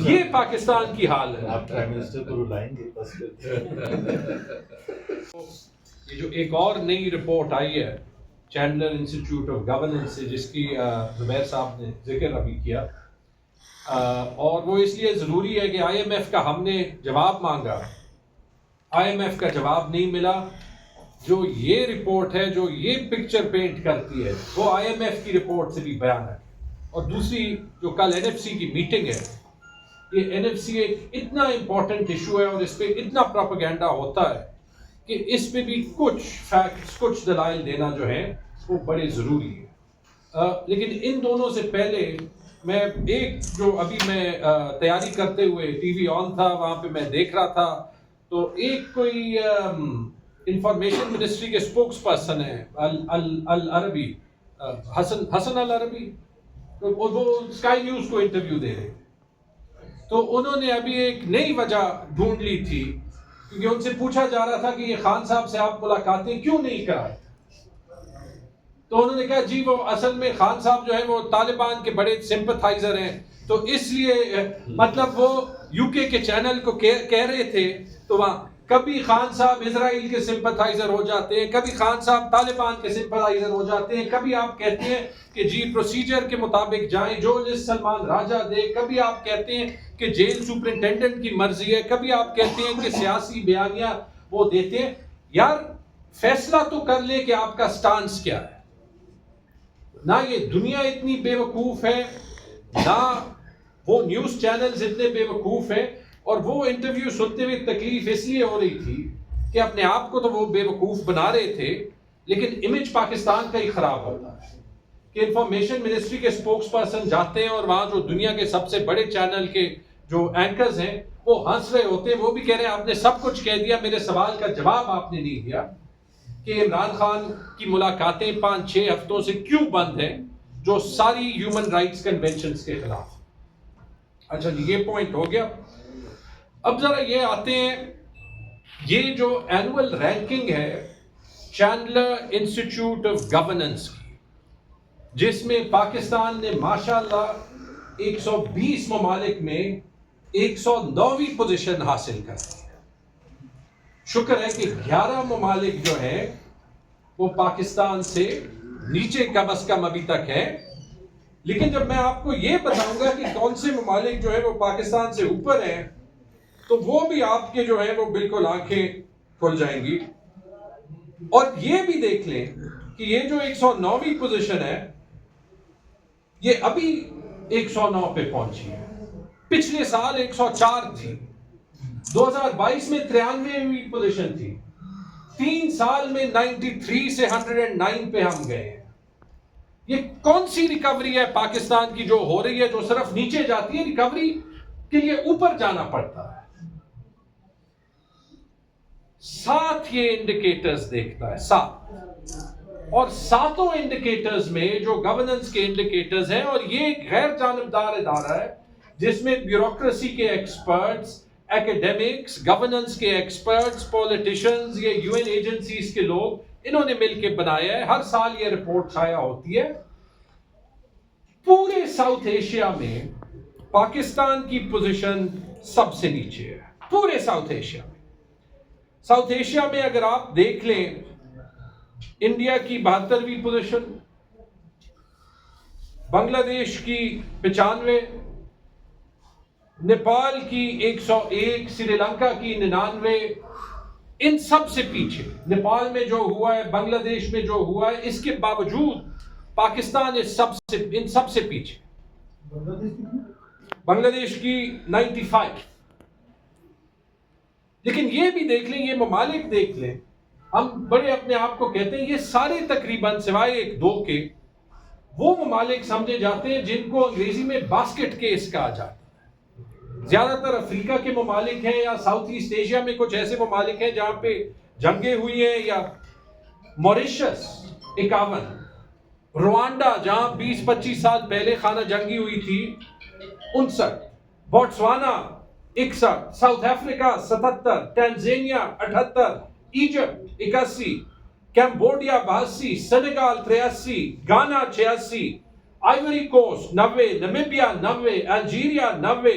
یہ پاکستان کی حال ہے. آپ پرائم منسٹر کو رلائیں گے بس. یہ جو ایک اور نئی رپورٹ آئی ہے چینڈلر انسٹیٹیوٹ آف گورننس سے، جس کی زبیر صاحب نے ذکر ابھی کیا، اور وہ اس لیے ضروری ہے کہ آئی ایم ایف کا ہم نے جواب مانگا، آئی ایم ایف کا جواب نہیں ملا. جو یہ رپورٹ ہے، جو یہ پکچر پینٹ کرتی ہے، وہ آئی ایم ایف کی رپورٹ سے بھی بیان ہے. اور دوسری جو کل این ایف سی کی میٹنگ ہے، یہ این ایف سی ایک اتنا امپورٹنٹ ایشو ہے اور اس پہ اتنا پروپیگنڈا ہوتا ہے کہ اس پہ بھی کچھ فیکٹس، کچھ دلائل دینا جو ہے وہ بڑے ضروری ہے. لیکن ان دونوں سے پہلے میں ایک جو ابھی میں تیاری کرتے ہوئے ٹی وی آن تھا، وہاں پہ میں دیکھ رہا تھا، تو ایک کوئی انفارمیشن منسٹری کے اسپوکس پرسن ہے العربی، حسن العربی، وہ اسکائی نیوز کو انٹرویو دے رہے، تو انہوں نے ابھی ایک نئی وجہ ڈھونڈ لی تھی، کیونکہ ان سے پوچھا جا رہا تھا کہ یہ خان صاحب سے آپ ملاقاتیں کیوں نہیں کرائے. تو انہوں نے کہا جی وہ اصل میں خان صاحب جو ہے وہ طالبان کے بڑے سمپتھائزر ہیں، تو اس لیے مطلب وہ یو کے چینل کو کہہ رہے تھے، تو وہاں کبھی خان صاحب اسرائیل کے سمپتھائزر ہو جاتے ہیں، کبھی خان صاحب طالبان کے سمپتھائزر ہو جاتے ہیں، کبھی آپ کہتے ہیں کہ جی پروسیجر کے مطابق جائیں، جو لسٹ سلمان راجہ دے، کبھی آپ کہتے ہیں کہ جیل سپرنٹینڈنٹ کی مرضی ہے، کبھی آپ کہتے ہیں کہ سیاسی بیانیہ وہ دیتے ہیں. یار فیصلہ تو کر لیں کہ آپ کا سٹانس کیا ہے. نہ یہ دنیا اتنی بے وقوف ہے، نہ وہ نیوز چینلز اتنے بے وقوف ہیں. اور وہ انٹرویو سنتے ہوئے تکلیف اس لیے ہو رہی تھی کہ اپنے آپ کو تو وہ بے وقوف بنا رہے تھے، لیکن امیج پاکستان کا ہی خراب ہوتا ہے کہ انفارمیشن منسٹری کے اسپوکس پرسن جاتے ہیں اور وہاں جو دنیا کے سب سے بڑے چینل کے جو اینکرز ہیں وہ ہنس رہے ہوتے ہیں، وہ بھی کہہ رہے ہیں آپ نے سب کچھ کہہ دیا، میرے سوال کا جواب آپ نے نہیں دیا کہ عمران خان کی ملاقاتیں 5-6 ہفتوں سے کیوں بند ہیں، جو ساری ہیومن رائٹس کنونشنز کے خلاف. اچھا جی، یہ پوائنٹ ہو گیا. اب ذرا یہ آتے ہیں، یہ جو اینول رینکنگ ہے چینڈلر انسٹیٹیوٹ آف گورننس کی، جس میں پاکستان نے ماشاءاللہ 120 ممالک میں 109ویں پوزیشن حاصل کر لی ہے. شکر ہے کہ 11 ممالک جو ہیں وہ پاکستان سے نیچے کم از کم ابھی تک ہے. لیکن جب میں آپ کو یہ بتاؤں گا کہ کون سے ممالک جو ہیں وہ پاکستان سے اوپر ہیں، تو وہ بھی آپ کے جو ہے وہ بالکل آنکھیں کھل جائیں گی. اور یہ بھی دیکھ لیں کہ یہ جو 109ویں پوزیشن ہے یہ ابھی 109 پہ پہنچی ہے. پچھلے سال 104 تھی، 2022 میں 93ویں پوزیشن تھی، 3 سال میں 93 سے 109 پہ ہم گئے ہیں. یہ کون سی ریکوری ہے پاکستان کی جو ہو رہی ہے، جو صرف نیچے جاتی ہے؟ ریکوری کے لیے اوپر جانا پڑتا ہے. 7 یہ انڈیکیٹرز دیکھتا ہے، 7، اور 7 انڈیکیٹرز میں جو گورننس کے انڈیکیٹرز ہیں، اور یہ ایک غیر جانبدار ادارہ ہے جس میں بیوروکریسی کے ایکسپرٹس، ایکیڈیمکس، گورننس کے ایکسپرٹس، پولیٹیشنز، یہ یو این ایجنسیز کے لوگ، انہوں نے مل کے بنایا ہے. ہر سال یہ رپورٹ شائع ہوتی ہے. پورے ساؤتھ ایشیا میں پاکستان کی پوزیشن سب سے نیچے ہے، پورے ساؤتھ ایشیا میں. ساؤتھ ایشیا میں اگر آپ دیکھ لیں، انڈیا کی 72ویں پوزیشن، بنگلہ دیش کی 95، نیپال کی 101، سری لنکا کی 99، ان سب سے پیچھے. نیپال میں جو ہوا ہے، بنگلہ دیش میں جو ہوا ہے، اس کے باوجود پاکستان ان سب سے پیچھے. بنگلہ دیش کی 95. لیکن یہ بھی دیکھ لیں، یہ ممالک دیکھ لیں، ہم بڑے اپنے آپ کو کہتے ہیں، یہ سارے تقریباً سوائے 1-2 کے وہ ممالک سمجھے جاتے ہیں جن کو انگریزی میں باسکٹ کیس کہا جاتا ہے. زیادہ تر افریقہ کے ممالک ہیں یا ساؤتھ ایسٹ ایشیا میں کچھ ایسے ممالک ہیں جہاں پہ جنگیں ہوئی ہیں، یا موریشس 51، روانڈا جہاں 20-25 سال پہلے خانہ جنگی ہوئی تھی 59، بوٹسوانا 61، South Africa 77، ٹینزانیہ 78، Egypt 81، Cambodia 82، Senegal 83، گانا 86، آئیوری کوسٹ 90، نمیبیا 90، الجیریا 90،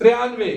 93,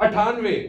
98,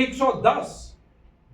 110,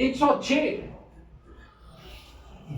106.